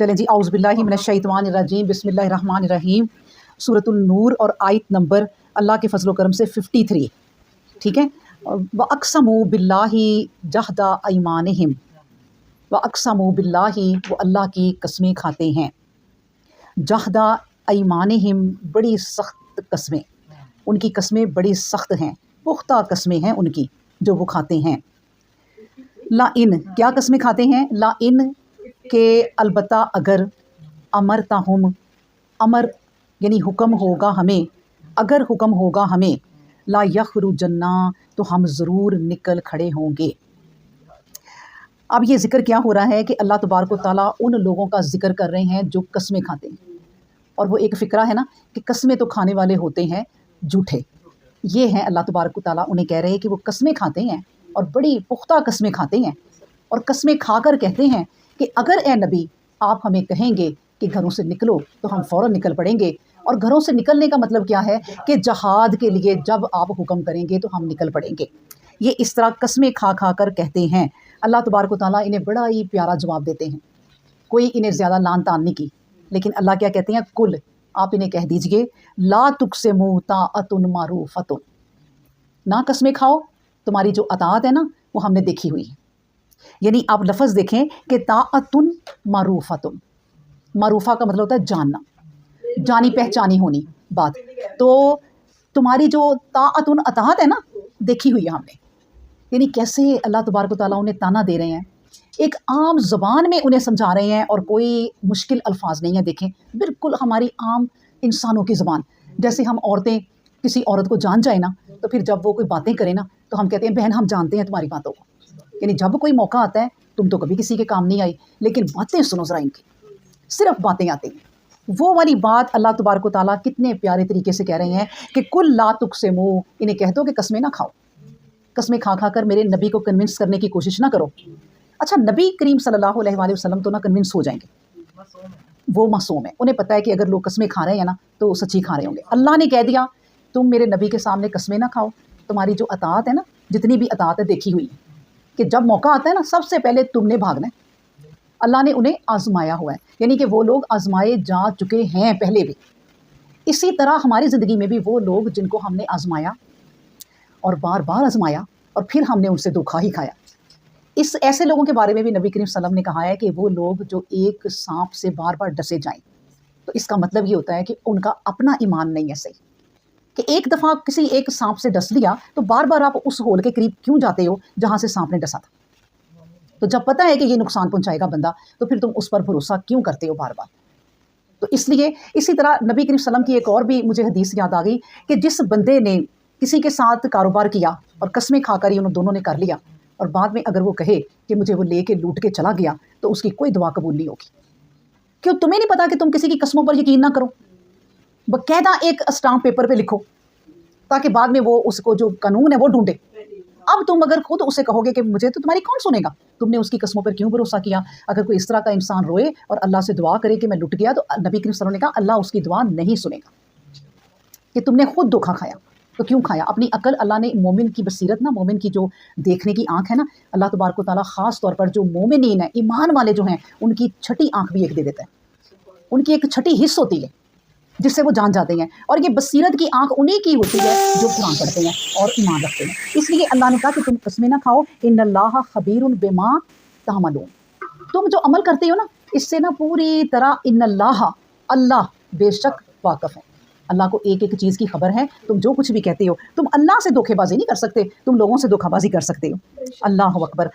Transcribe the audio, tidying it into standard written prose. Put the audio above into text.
چلیں جی، اعوذ باللہ من الشیطان الرجیم، بسم اللہ الرحمن الرحیم، سورۃ النور اور آیت نمبر اللہ کے فضل و کرم سے 53، ٹھیک ہے۔ وَأَقْسَمُوا بِاللَّهِ جَهْدَ أَيْمَانِهِمْ، وَأَقْسَمُوا بِاللَّهِ، وہ اللہ کی قسمیں کھاتے ہیں، جَهْدَ أَيْمَانِهِمْ، بڑی سخت قسمیں، ان کی قسمیں بڑی سخت ہیں، پختہ قسمیں ہیں ان کی جو وہ کھاتے ہیں۔ لا ان، کیا قسمیں کھاتے ہیں؟ لا ان، کہ البتہ اگر امرتہم، امر یعنی حکم ہوگا ہمیں، اگر حکم ہوگا ہمیں، لا یخرجن، تو ہم ضرور نکل کھڑے ہوں گے۔ اب یہ ذکر کیا ہو رہا ہے کہ اللہ تبارک و تعالیٰ ان لوگوں کا ذکر کر رہے ہیں جو قسمیں کھاتے ہیں، اور وہ ایک فقرہ ہے نا کہ قسمیں تو کھانے والے ہوتے ہیں جھوٹے، یہ ہیں اللہ تبارک و تعالیٰ انہیں کہہ رہے ہیں کہ وہ قسمیں کھاتے ہیں اور بڑی پختہ قسمیں کھاتے ہیں، اور قسمیں کھا کر کہتے ہیں کہ اگر اے نبی آپ ہمیں کہیں گے کہ گھروں سے نکلو تو ہم فوراً نکل پڑیں گے۔ اور گھروں سے نکلنے کا مطلب کیا ہے کہ جہاد کے لیے جب آپ حکم کریں گے تو ہم نکل پڑیں گے۔ یہ اس طرح قسمیں کھا کھا کر کہتے ہیں۔ اللہ تبارک و تعالیٰ انہیں بڑا ہی پیارا جواب دیتے ہیں، کوئی انہیں زیادہ لان تان نہیں کی، لیکن اللہ کیا کہتے ہیں؟ کل، آپ انہیں کہہ دیجئے، لا تقسموا طاعۃ معروفۃ، نہ قسمیں کھاؤ، تمہاری جو اطاعت ہے نا وہ ہم نے دیکھی ہوئی ہے۔ یعنی آپ لفظ دیکھیں کہ طاعۃ معروفۃ، معروفہ کا مطلب ہوتا ہے جاننا، جانی پہچانی ہونی بات، تو تمہاری جو طاعت اطاعت ہے نا دیکھی ہوئی ہے ہم نے۔ یعنی کیسے اللہ تبارک و تعالیٰ انہیں تانا دے رہے ہیں، ایک عام زبان میں انہیں سمجھا رہے ہیں، اور کوئی مشکل الفاظ نہیں ہیں۔ دیکھیں بالکل ہماری عام انسانوں کی زبان، جیسے ہم عورتیں کسی عورت کو جان جائیں نا تو پھر جب وہ کوئی باتیں کریں نا تو ہم کہتے ہیں بہن ہم جانتے ہیں تمہاری باتوں کو، یعنی جب کوئی موقع آتا ہے تم تو کبھی کسی کے کام نہیں آئی، لیکن باتیں سنو ذرا ان کی، صرف باتیں آتی ہیں۔ وہ والی بات اللہ تبارک و تعالیٰ کتنے پیارے طریقے سے کہہ رہے ہیں کہ کل لا تقسموا، انہیں کہہ دو کہ قسمیں نہ کھاؤ، قسمیں کھا کھا کر میرے نبی کو کنونس کرنے کی کوشش نہ کرو۔ اچھا، نبی کریم صلی اللہ علیہ وآلہ وسلم تو نہ کنونس ہو جائیں گے، وہ معصوم ہیں، انہیں پتہ ہے کہ اگر لوگ قسمیں کھا رہے ہیں نا تو وہ سچی کھا رہے ہوں گے۔ اللہ نے کہہ دیا تم میرے نبی کے سامنے قسمیں نہ کھاؤ، تمہاری جو اطاعت ہے نا، جتنی بھی اطاعت ہے دیکھی ہوئی ہے کہ جب موقع آتا ہے نا سب سے پہلے تم نے بھاگنا ہے۔ اللہ نے انہیں آزمایا ہوا ہے، یعنی کہ وہ لوگ آزمائے جا چکے ہیں پہلے بھی۔ اسی طرح ہماری زندگی میں بھی وہ لوگ جن کو ہم نے آزمایا اور بار بار آزمایا اور پھر ہم نے ان سے دھوکا ہی کھایا، اس ایسے لوگوں کے بارے میں بھی نبی کریم صلی اللہ علیہ وسلم نے کہا ہے کہ وہ لوگ جو ایک سانپ سے بار بار ڈسے جائیں، تو اس کا مطلب یہ ہوتا ہے کہ ان کا اپنا ایمان نہیں ہے صحیح، کہ ایک دفعہ کسی ایک سانپ سے ڈس لیا تو بار بار آپ اس ہول کے قریب کیوں جاتے ہو جہاں سے سانپ نے ڈسا تھا؟ تو جب پتہ ہے کہ یہ نقصان پہنچائے گا بندہ تو پھر تم اس پر بھروسہ کیوں کرتے ہو بار بار؟ تو اس لیے اسی طرح نبی کریم صلی اللہ علیہ وسلم کی ایک اور بھی مجھے حدیث یاد آ گئی کہ جس بندے نے کسی کے ساتھ کاروبار کیا اور قسمیں کھا کر ہی انہوں دونوں نے کر لیا، اور بعد میں اگر وہ کہے کہ مجھے وہ لے کے لوٹ کے چلا گیا تو اس کی کوئی دعا قبول نہیں ہوگی۔ کیوں؟ تمہیں نہیں پتا کہ تم کسی کی قسموں پر یقین نہ کرو، باقاعدہ ایک اسٹامپ پیپر پہ لکھو تاکہ بعد میں وہ اس کو جو قانون ہے وہ ڈھونڈے۔ اب تم اگر خود اسے کہو گے کہ مجھے تو تمہاری کون سنے گا، تم نے اس کی قسموں پر کیوں بھروسہ کیا؟ اگر کوئی اس طرح کا انسان روئے اور اللہ سے دعا کرے کہ میں لٹ گیا، تو نبی کریم صلی اللہ علیہ وسلم نے کہا اللہ اس کی دعا نہیں سنے گا، کہ تم نے خود دھوکا کھایا۔ تو کیوں کھایا؟ اپنی عقل، اللہ نے مومن کی بصیرت نا، مومن کی جو دیکھنے کی آنکھ ہے نا، اللہ تبارک و تعالیٰ خاص طور پر جو مومنین ہیں، ایمان والے جو ہیں، ان کی چھٹی آنکھ بھی ایک دے دیتا ہے، ان کی ایک چھٹی حص ہوتی ہے جس سے وہ جان جاتے ہیں، اور یہ بصیرت کی آنکھ انہی کی ہوتی ہے جو قرآن پڑھتے ہیں اور ایمان رکھتے ہیں۔ اس لیے اللہ نے کہا کہ تم قسمیں نہ کھاؤ، ان اللہ خبیر بما تعملون، تم جو عمل کرتے ہو نا اس سے نا پوری طرح، ان اللہ، اللہ بے شک واقف ہے، اللہ کو ایک ایک چیز کی خبر ہے۔ تم جو کچھ بھی کہتے ہو، تم اللہ سے دھوکے بازی نہیں کر سکتے، تم لوگوں سے دھوکہ بازی کر سکتے ہو۔ اللہ اکبر۔